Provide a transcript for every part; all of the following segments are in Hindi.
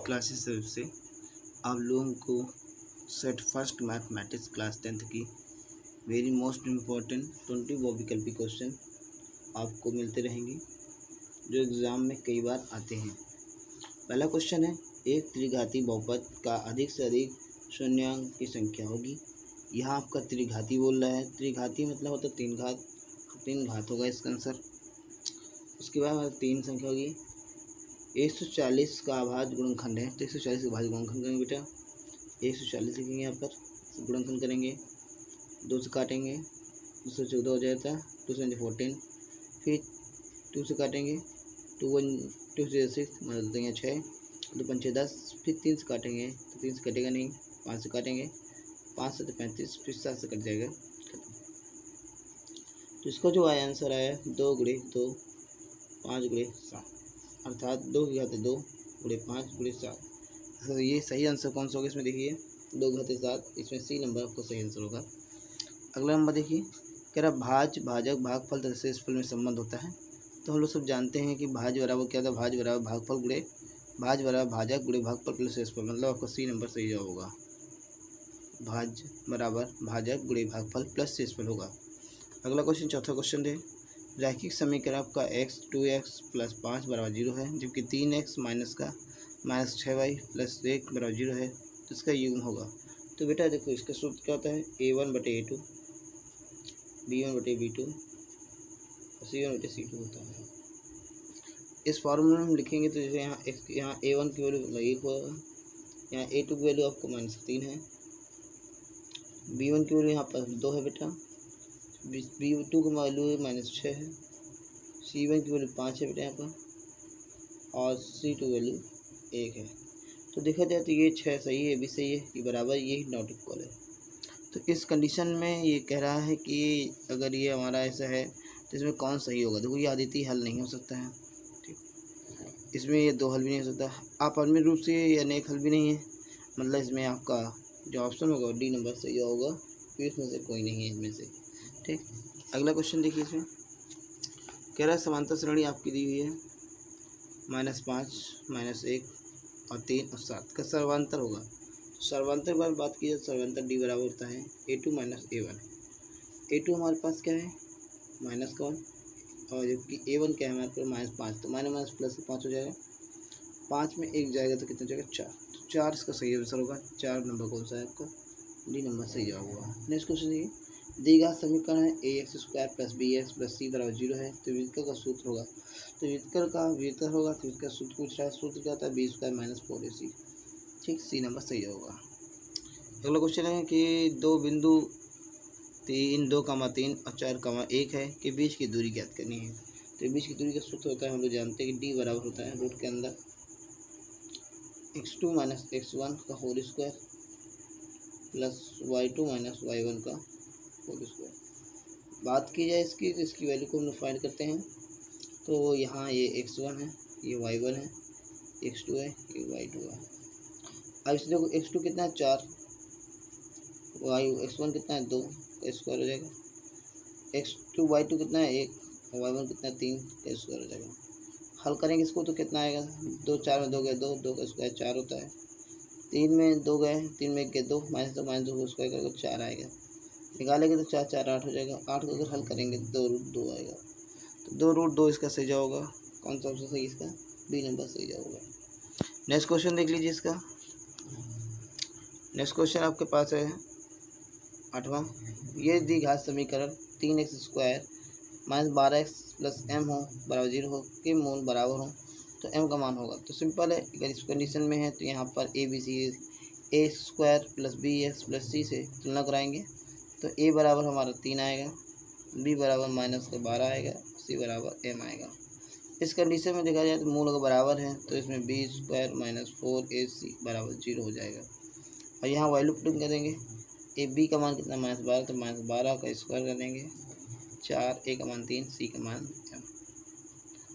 क्लासेस से आप लोगों को set first mathematics class 10th की वेरी मोस्ट इम्पॉर्टेंट 20 बहुविकल्पी क्वेश्चन आपको मिलते रहेंगे जो एग्ज़ाम में कई बार आते हैं। पहला क्वेश्चन है, एक त्रिघाती बहुपद का अधिक से अधिक शून्यांक की संख्या होगी। यहाँ आपका त्रिघाती बोल रहा है, त्रिघाती मतलब होता है तीन घात होगा इसका आंसर। उसके बाद तीन संख्या होगी। 140 का अभाज्य गुणनखंड है तो 140 का अभाज्य गुणनखंड करेंगे बेटा। 140 लिखेंगे यहाँ पर, गुणनखंड करेंगे, 2 से काटेंगे, 214 हो जाता है, 2 से 14, फिर 2 से काटेंगे, 2 से 6 मतलब देंगे 6, 2 पंचे 10, फिर 3 से काटेंगे तो 3 से कटेगा नहीं, 5 से काटेंगे, 5 से 35, फिर 7 से कट जाएगा। तो इसका जो आंसर आया 2 गुणे 2 5 गुणे 7 अर्थात 2 की घात 2 गुणे 5 गुणे 7। तो ये सही आंसर कौन सा होगा इसमें देखिए, 2 घात 7, इसमें सी नंबर आपको सही आंसर होगा। अगला नंबर देखिए, कह रहा भाज्य भाजक भागफल तथा शेषफल में संबंध होता है। तो हम लोग सब जानते हैं कि भाज्य बराबर क्या था, भाज्य बराबर भागफल गुणे भाज्य बराबर भाजक गुणे भागफल प्लस शेषफल, मतलब आपका सी नंबर सही जवाब होगा। भाज्य बराबर भाजक गुणे भागफल प्लस शेषफल होगा। अगला क्वेश्चन, चौथा क्वेश्चन दे, रैखिक समीकरण आपका x 2x प्लस 5 बराबर 0 है, जबकि 3x माइनस 6y प्लस 1 बराबर 0 है, तो इसका युग्म होगा। तो बेटा देखो इसका सूत्र क्या होता है, a1/a2 b1/b2 c1/c2 होता है। इस फॉर्मूले में हम लिखेंगे तो जैसे यहाँ a1 की वैल्यू 1 होगा, यहाँ a2 की वैल्यू आपको -3 है, b1 की वैल्यू यहाँ पर 2 है बेटा, b2 की वैल्यू -6 है, c1 की वैल्यू 5 है बेटा यहाँ पर, और c2 वैल्यू 1 है। तो देखा जाए तो ये 6 सही है, ये भी सही है, ये बराबर, ये नॉट इक्वल है। तो इस कंडीशन में ये कह रहा है कि अगर ये हमारा ऐसा है तो इसमें कौन सही होगा। देखो ये आदित्य हल नहीं हो सकता है, ठीक, इसमें ये 2 हल भी नहीं हो सकता, अपरिमेय रूप से ये अनेक हल भी नहीं है, मतलब इसमें आपका जो ऑप्शन होगा डी नंबर सही होगा, फिर इसमें से कोई नहीं है इसमें से, ठीक। अगला क्वेश्चन देखिए, इसमें कह रहा है समांतर श्रेणी आपकी दी हुई है, -5 -1 और 3 और 7 का सर्वांतर होगा। सर्वांतर बार बात की जाए, सर्वांतर डी बराबर होता है a2 - a1। a2 हमारे पास क्या है -1, और जबकि a1 क्या है हमारे पास -5, तो माइनस प्लस 5 हो जाएगा, 5 में 1 जाएगा तो कितना जाएगा 4, तो 4 इसका सही आंसर होगा। 4 नंबर कौन सा है आपका, डी नंबर सही जवाब होगा। नेक्स्ट क्वेश्चन देखिए, दी गया समीकरण है ax² + bx + c बराबर 0 है, तो व्युत्क्रम का सूत्र होगा। तो व्युत्क्रम होगा, तो इसका सूत्र पूछ रहा है, सूत्र क्या होता है b² - 4ac, ठीक, सी नंबर सही होगा। अगला क्वेश्चन है कि दो बिंदु 3, 2,3 और 4,1 है के बीच की दूरी ज्ञात करनी है। तो बीच की दूरी का सूत्र होता है, हम लोग जानते हैं कि डी बराबर होता है रूट के अंदर x2 - x1 का whole square plus y2 - y1 का होल स्क्वायर। बात की जाए इसकी, तो इसकी वैल्यू को हम लोग फाइंड करते हैं। तो यहाँ ये x1 है, ये y1 है, x2 है, ये y2 है। अब इसमें देखो x2 कितना है 4, x1 कितना है 2 का स्क्वायर हो जाएगा, x2 y2 कितना है 1 और y1 कितना है 3 का स्क्वायर हो जाएगा। हल करेंगे इसको तो कितना आएगा, 2 4 में 2 गए 2, 2 का स्क्वायर 4 होता है, 3 में 2 गए, 3 में 1 गए 2, -2 का स्क्वायर करेंगे 4 आएगा, निकालेंगे तो 4 4 8 हो जाएगा, 8 को अगर हल करेंगे 2√2 आएगा, तो 2√2 इसका सही जवाब होगा। कौन सा ऑप्शन सही इसका, बी नंबर सही जवाब होगा। नेक्स्ट क्वेश्चन देख लीजिए इसका। नेक्स्ट क्वेश्चन आपके पास है 8वां, ये द्विघात समीकरण 3x² - 12x + m हो बराबर 0 हो के मूल बराबर हो तो m का मान होगा। तो सिंपल है, अगर इस कंडीशन में है तो यहाँ पर a² + bx + c से तुलना कराएंगे, तो a बराबर हमारा 3 आएगा, b बराबर -12 आएगा, c बराबर m आएगा। इस कंडीशन में देखा जाए तो मूल अगर बराबर है तो इसमें b² - 4ac बराबर 0 हो जाएगा, और यहाँ वैल्यू पुटिंग करेंगे, ए बी का मान कितना -12, तो -12 का स्क्वायर कर देंगे, 4, a का मान 3, c का मान m,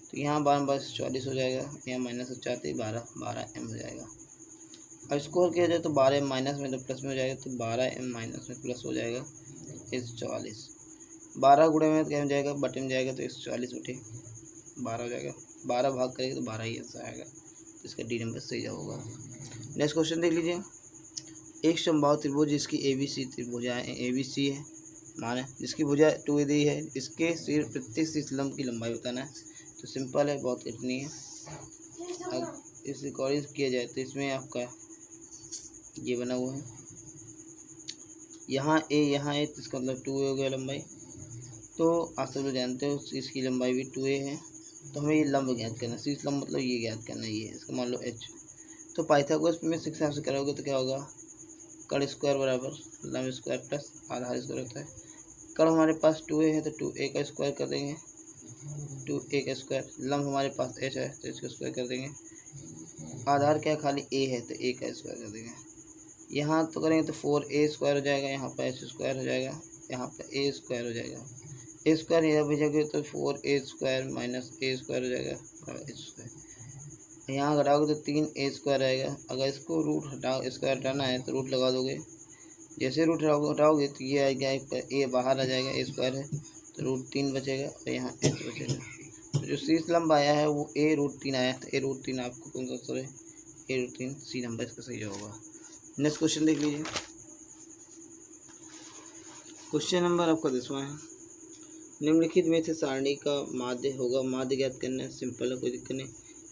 तो यहाँ 12 + 44 हो जाएगा, यहाँ -4 = 12, 12m हो जाएगा। अब इसको हल किया जाए तो 12m माइनस में तो प्लस में हो जाएगा, तो 12m माइनस में प्लस हो जाएगा 144, 12 गुणे में क्या हो जाएगा, बटे में जाएगा तो 144 बटे 12 हो जाएगा, 12 भाग करेंगे तो 12 ही आंसर आएगा। इसका डी नंबर सही जवाब होगा। नेक्स्ट क्वेश्चन देख लीजिए। एक समबाहु त्रिभुज जिसकी ABC त्रिभुजाएं ABC है माने जिसकी भुजा 2 दी है, इसके प्रत्येक शीर्ष लंब की लंबाई बताना है। तो सिंपल है, बहुत इतनी है। अब इस अकॉर्डिंग किया जाए तो इसमें आपका ये बना हुआ है, यहाँ A तो इसका मतलब 2A हो गया लंबाई। तो आप सब लोग जानते हो इसकी लंबाई भी 2A है। तो हमें ये लंब ज्ञात करना है, शीर्ष लंब मतलब ये ज्ञात करना है, ये इसका मान लो H। तो पाइथागोरस में से हिसाब से करोगे तो क्या होगा, कड़ स्क्वायर बराबर लंब स्क्वायर प्लस आधार स्क्वायर होता है। कड़ हमारे पास 2A है तो 2A का स्क्वायर कर देंगे, 2A का स्क्वायर। लंब हमारे पास H है तो H का स्क्वायर कर देंगे। आधार क्या खाली A है तो A का स्क्वायर कर देंगे। यहाँ तो करेंगे तो 4A स्क्वायर हो जाएगा, यहाँ पर H स्क्वायर हो जाएगा, यहाँ पर A स्क्वायर हो जाएगा। A स्क्वायर यहाँ भेजोगे तो 4A square minus A square हो जाएगा और H स्क्वायर। यहाँ घटाओगे तो 3A स्क्वायर आएगा। अगर इसको रूट हटाओ, स्क्वायर हटाना है तो रूट लगा दोगे। जैसे रूट हटाओगे तो ये आएगा, A बाहर आ जाएगा, A स्क्वायर है तो √3 बचेगा और यहाँ H बचेगा। तो जो शीर्ष लंब आया है वो A√3 आया था। A√3 आपको कौन सा आंसर है, A√3 सी नंबर इसका सही होगा। नेक्स्ट क्वेश्चन देख लीजिए। क्वेश्चन नंबर आपका 10वां है। निम्नलिखित में से सारणी का माध्य होगा, माध्य ज्ञात करना है। सिंपल है, कोई दिक्कत नहीं।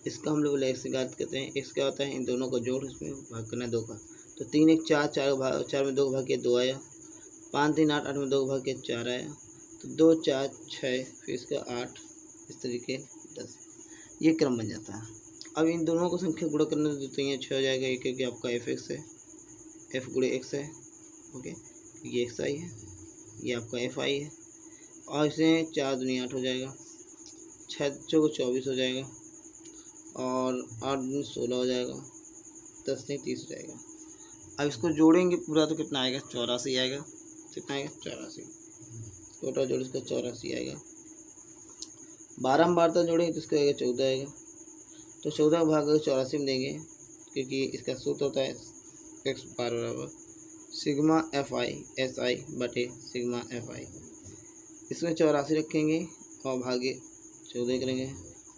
इसका हम लोग एक्स ज्ञात करते हैं। एक्स क्या होता है, इन दोनों का जोड़, इसमें भाग करना है 2 का। तो 3 1 4, 4 में 2 भाग किया 2 आया। 5 3 8, 8 में 2 भाग किया 4 आया। तो 2 4 6, फिर इसका 8, इस तरीके 10, ये क्रम बन जाता है। अब इन दोनों को संख्या गुणा करने देते हैं, 6 हो जाएगा। एक क्योंकि आपका FX है, F गुणे X है, ओके, ये XI है, ये आपका FI है। और इसे 4 दूनी 8 हो जाएगा, 6 को 24 हो जाएगा, और 8 दूनी 16 हो जाएगा, 10 नहीं 30 हो जाएगा। अब इसको जोड़ेंगे पूरा तो कितना आएगा, 84 आएगा। कितना आएगा, 84। टोटल जोड़ इसका 84 आएगा। 12 में 12 जोड़ेंगे तो इसका आएगा 14 आएगा। तो 14 भाग 84 में देंगे, क्योंकि इसका सूत्र होता है x बार बराबर सिग्मा FI SI बटे सिग्मा FI। इसमें 84 रखेंगे और भागे 14 करेंगे,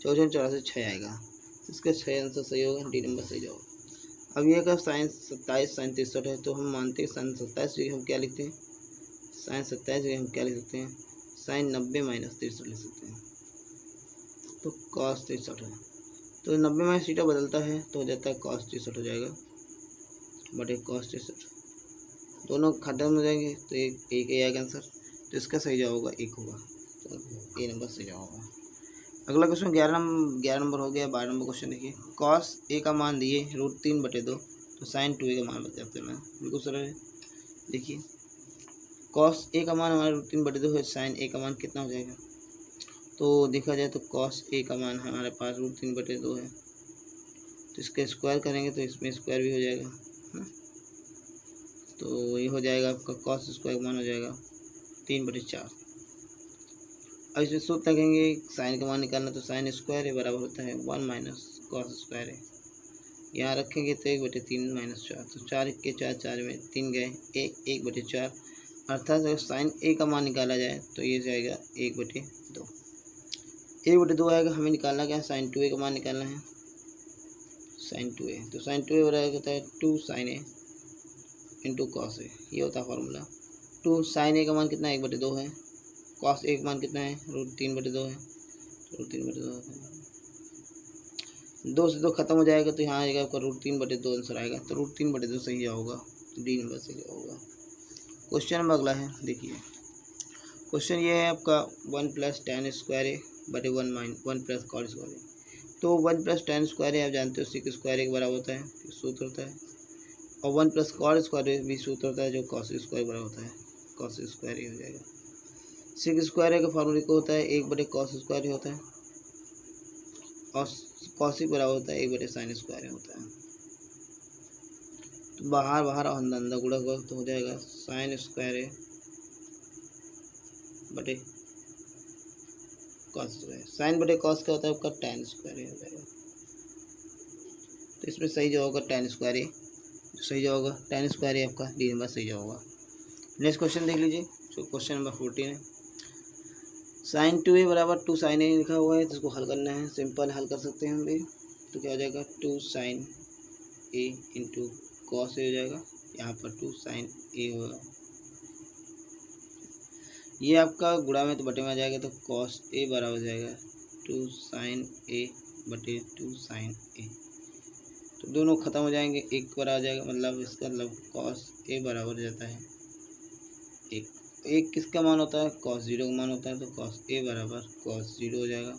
14 84 6 आएगा। इसका 6 आंसर सही होगा, डी नंबर सही होगा। अब ये अगर साइन 27 साइन 63 है तो हम मानते हैं साइन 27 जगह हम क्या लिखते हैं, साइन 27 जगह हम क्या लिख सकते हैं, साइन 90 माइनस 63 लिख सकते हैं। तो कॉस 63 है, तो 90 माइनस थीटा बदलता है तो हो जाता है कॉस 63 हो जाएगा बटे कॉस 63। दोनों खत्म हो जाएंगे तो एक ही आएगा आंसर। तो इसका सही जवाब होगा 1 होगा। तो ए नंबर सही जवाब होगा। अगला क्वेश्चन 11 नंबर हो गया। 12 नंबर क्वेश्चन देखिए। कॉस A का मान दिए √3 बटे 2, तो साइन 2A का मान बताते हैं। बिल्कुल सरल है। देखिए कॉस A का मान हमारा √3 बटे 2 है, साइन A का मान कितना हो जाएगा। तो देखा जाए तो कॉस A का मान हमारे पास √3 बटे 2 है, तो इसका स्क्वायर करेंगे तो इसमें स्क्वायर भी हो जाएगा है? तो ये हो जाएगा आपका कॉस स्क्वायर का मान हो जाएगा 3 बटे 4। अब इसमें सूत्र लगेंगे साइन का मान निकालना, तो साइन स्क्वायर है बराबर होता है 1 माइनस कॉस स्क्वायर है। यहाँ रखेंगे तो 1 बटे 3 माइनस 4, तो 4 1 के 4, 4 में 3 गए, 1 बटे 4। अर्थात अगर साइन A का मान निकाला जाए तो ये जाएगा 1 बटे 2। 1 बटे 2 आएगा। हमें निकालना क्या है, साइन 2A का मान निकालना है, साइन 2A। तो साइन 2A बराबर होता है 2 sine A into cos A, ये होता है फॉर्मूला। 2 साइन A का मान कितना है, 1 बटे 2 है। कॉस A का मान कितना है, √3 बटे 2 है। √3 बटे 2 2 से 2 खत्म हो जाएगा तो यहाँ आएगा आपका √3 बटे 2 आंसर आएगा। तो √3 बटे 2 सही होगा, डी नंबर सही होगा। क्वेश्चन नंबर अगला है, देखिए क्वेश्चन ये है आपका 1 + tan स्क्वायर है बटे 1 + cos स्क्वायर है। तो 1 + tan स्क्वायर है, आप जानते हो सिक स्क्वायर एक बराबर होता है, सूत्र होता है। और 1 + cos स्क्वायर भी सूत्र होता है, जो cos स्क्वायर बराबर होता है, cos स्क्वायर ही हो जाएगा। सिक स्क्वायर का फार्मूला को होता है 1 बटे कॉस स्क्वायर ही होता है, और कॉसिक बराबर होता है 1 बटे साइन स्क्वायर होता है। तो बाहर बाहर और अंदर अंदर गुणा हुआ तो हो जाएगा साइन स्क्वायर बटे कॉस स्क्वायर। साइन बटे कॉस क्या होता है आपका tan स्क्वायर हो जाएगा। तो इसमें सही जो होगा tan स्क्वायर, सही जो होगा tan स्क्वायर आपका डी नंबर सही जो होगा। नेक्स्ट क्वेश्चन देख लीजिए, जो क्वेश्चन नंबर 14 है। साइन 2A बराबर 2 साइन A लिखा हुआ है, तो इसको हल करना है। सिंपल हल कर सकते हैं हम भी। तो क्या हो जाएगा 2 sign A into cos A हो जाएगा। यहाँ पर 2 साइन ए होगा, ये आपका गुणा में तो बटे में आ जाएगा, तो कॉस ए बराबर हो जाएगा 2 साइन ए बटे 2 साइन ए। तो दोनों खत्म हो जाएंगे, एक पर आ जाएगा, मतलब इसका मतलब कॉस ए बराबर हो जाता है एक। एक किसका मान होता है? कॉस जीरो का मान होता है, तो कॉस ए बराबर कॉस जीरो हो जाएगा।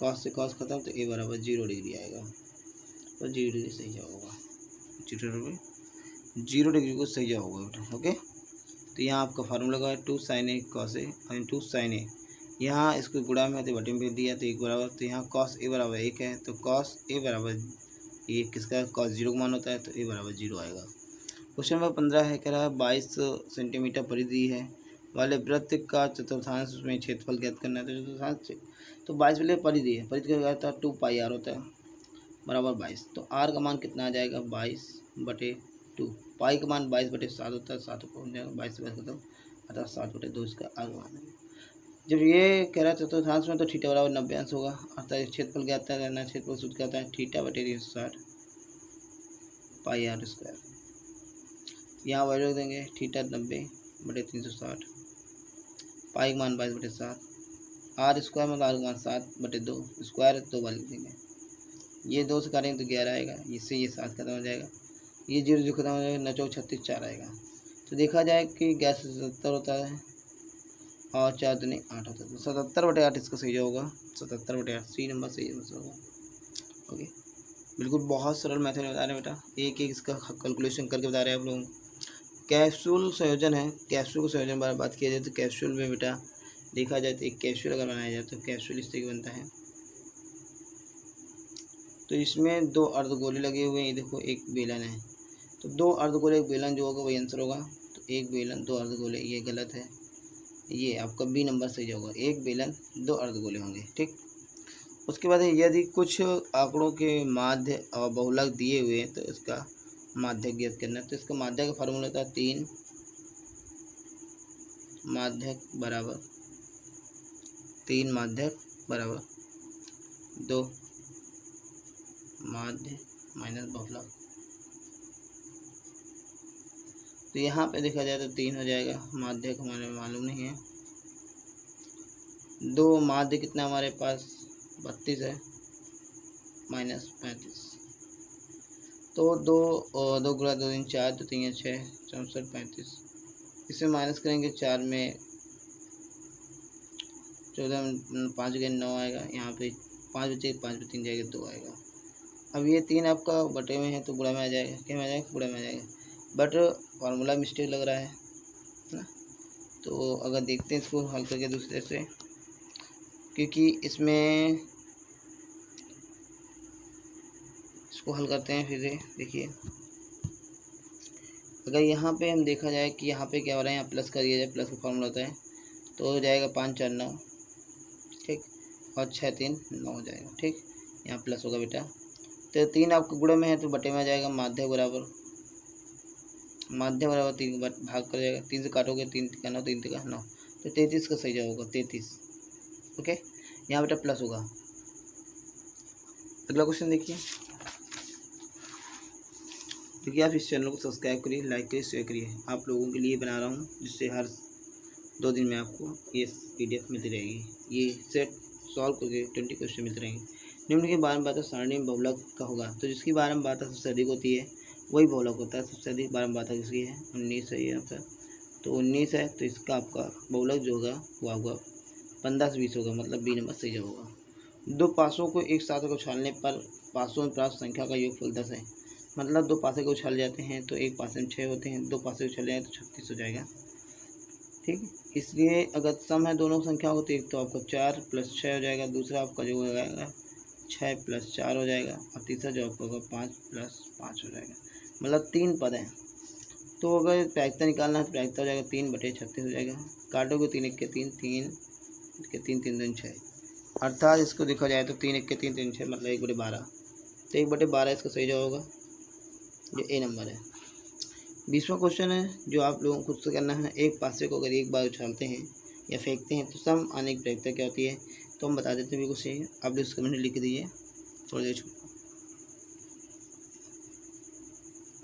कॉस से कॉस खत्म, तो ए बराबर 0 डिग्री आएगा, तो 0 डिग्री सही जवाब होगा। 0 डिग्री को सही जवाब होगा बेटा। ओके, तो यहाँ आपका फार्मूला का है 2 साइन ए कॉस ए और 2 साइन ए, यहाँ इसको गुणा में तो बटे में दिया, तो एक बराबर, तो यहाँ कॉस ए बराबर 1 है, तो कॉस ए बराबर ये किसका कॉस 0 का मान होता है, तो ए बराबर 0 आएगा। क्वेश्चन नंबर 15 है, कह रहा है 22 सेंटीमीटर परिधि है वाले वृत्त का चतुर्थांश में क्षेत्रफल ज्ञात करना है। तो चतुर्थांश तो 22 वाले परिधि है, परिधि का क्या होता है 2 पाई आर होता है बराबर 22, तो आर का मान कितना आ जाएगा 22/2, पाई का मान 22/7 होता है, 7 ऊपर हो जाएगा, 22 से 22 खत्म, अतः 7/2 इसका आर का मान है। जब ये कह रहा है चतुर्थांश में, तो थीटा बराबर 90 अंश होगा, अर्थात क्षेत्रफल ज्ञात करना है, क्षेत्रफल सूत्र क्या होता है थीटा बटे 360 पाई आर स्क्वायर। यहाँ वैल्यू देंगे थीटा 90/360, पाई का मान 22/7, आर स्क्वायर मतलब आर का मान 7/2 स्क्वायर, तो वैल्यू देंगे, ये 2 से काटेंगे तो 11 आएगा, इससे ये 7 खत्म हो जाएगा, ये 0 जो खत्म हो जाएगा, 9 चौक 36 4 आएगा। तो देखा जाए कि 11 से 77 होता है और 4 दूनी 8 होता है, तो 77/8 इसका सही होगा, 77/8 सी नंबर सही आंसर होगा। ओके, बिल्कुल बहुत सरल मेथड में बता रहे हैं बेटा, एक एक इसका कैलकुलेशन करके बता रहे हैं आप लोगों को। कैप्सूल संयोजन है, कैप्सूल का संयोजन बार बात किया जाए तो कैप्सूल में बेटा देखा जाए तो एक कैप्सूल अगर बनाया जाए तो कैप्सूल इस तरीके बनता है। तो इसमें 2 अर्धगोले लगे हुए हैं, ये देखो एक बेलन है, तो 2 अर्धगोले एक बेलन जो होगा वही आंसर होगा, तो एक बेलन 2 अर्धगोले, ये गलत है, ये आपका बी नंबर सही होगा, एक बेलन 2 अर्धगोले होंगे। ठीक, उसके बाद यदि कुछ आंकड़ों के माध्य और बहुलक दिए हुए हैं तो इसका माध्य ज्ञात करना है। तो इसका माध्य का फार्मूला था 3 माध्यक बराबर 3 माध्यक बराबर 2 माध्य माइनस बहुलक। तो यहाँ पे देखा जाए तो 3 हो जाएगा, माध्यक हमारे मालूम नहीं है, 2 माध्य कितना हमारे पास 32 है माइनस 35, तो 2 और 2 गुणा 2 3 4, 2 3 6 64 35, इसे माइनस करेंगे 4 में 14 5 गए 9 आएगा, यहाँ पे 5 बचे 5 में 3 जाएगा 2 आएगा। अब ये 3 आपका बटे में है तो गुणा में आ जाएगा, क्या में आ जाएगा गुणा में आ जाएगा, बट फार्मूला मिस्टेक लग रहा है ना। तो अगर देखते हैं इसको हल करके दूसरे से, क्योंकि इसमें इसको हल करते हैं फिर से। देखिए अगर यहाँ पे हम देखा जाए कि यहाँ पे क्या हो रहा है, यहाँ प्लस कर दिया जाए, प्लस का फॉर्मूला होता है, तो हो जाएगा 5 4 9, ठीक, और 6 3 9 हो जाएगा। ठीक, यहाँ प्लस होगा बेटा, तो 3 आपको गुणे में है तो बटे में आ जाएगा, माध्य बराबर 3 भाग कर जाएगा, 3 से काटोगे 3 का 9 3 का 9, तो 33 का सही जवाब होगा 33। ओके, यहाँ बेटा प्लस होगा। अगला क्वेश्चन देखिए, आप इस चैनल को सब्सक्राइब करिए, लाइक करिए, शेयर करिए, आप लोगों के लिए बना रहा हूँ, जिससे हर 2 दिन में आपको ये PDF मिलती रहेगी। ये सेट सॉल्व करके 20 क्वेश्चन मिलते रहेंगे। निम्न के बारे में बात सारणी में बहुलक का होगा, तो जिसकी बारे में बात सबसे अधिक होती है वही बहुलक होता है। सबसे अधिक बारे में बात किसकी है 19 है यहाँ पर, तो 19 है, तो इसका आपका बहुलक जो होगा वो आपका 15 से 20 होगा, मतलब बी नंबर सही जवाब होगा। 2 पासों को एक साथ उछालने पर पासों में प्राप्त संख्या का योगफल 10 है, मतलब 2 पासे को उछाल जाते हैं तो एक पासे में 6 होते हैं, 2 पासे उछाले जाए तो 36 हो जाएगा। ठीक, इसलिए अगर सम है दोनों संख्याओं को तो एक तो आपका 4 + 6 हो जाएगा, दूसरा आपका जो हो जाएगा 6 + 4 हो जाएगा, और तीसरा जो आपका होगा 5 + 5 हो जाएगा, मतलब 3 पद हैं। तो अगर प्रायिकता निकालना है तो प्रायिकता हो जाएगा 3/36 हो जाएगा, काटोगे 3 1 के 3 3 के 3 3 2 6, अर्थात इसको देखा जाए तो 3 1 के 3 3 6 मतलब 1/12, तो 1/12 इसका सही जवाब होगा, जो ए नंबर है। 20वां क्वेश्चन है जो आप लोगों को खुद से करना है। एक पासे को अगर एक बार उछालते हैं या फेंकते हैं तो सम आने की प्रायिकता क्या होती है, तो हम बता देते हैं बिल्कुल सही है, आप लोग कमेंट लिख दीजिए थोड़ी देर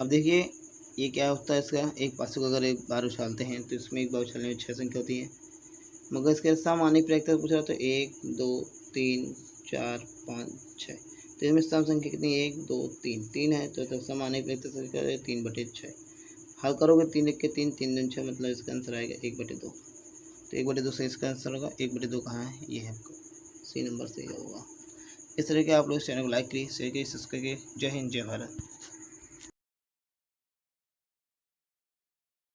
अब देखिए ये क्या होता है इसका, एक पासे को अगर एक बार उछालते हैं तो इसमें एक बार उछालने में 6 संख्या होती है, मगर इसके सामान्य प्रयोग पूछा तो 1 2 3 4 5 6, तो इसमें सम संख्या कितनी, 1 2 3 3 है, तो सामान्य प्रयोग संख्या 3/6। हल करोगे 3 1 के 3 3 दूनी 6, मतलब इसका आंसर आएगा 1/2। तो 1/2 से इसका आंसर होगा 1/2 कहाँ है, ये है आपका सी नंबर से होगा। इस तरह के आप लोग इस चैनल को लाइक करिए, शेयर करिए, सब्सक्राइब करिए। जय हिंद, जय भारत।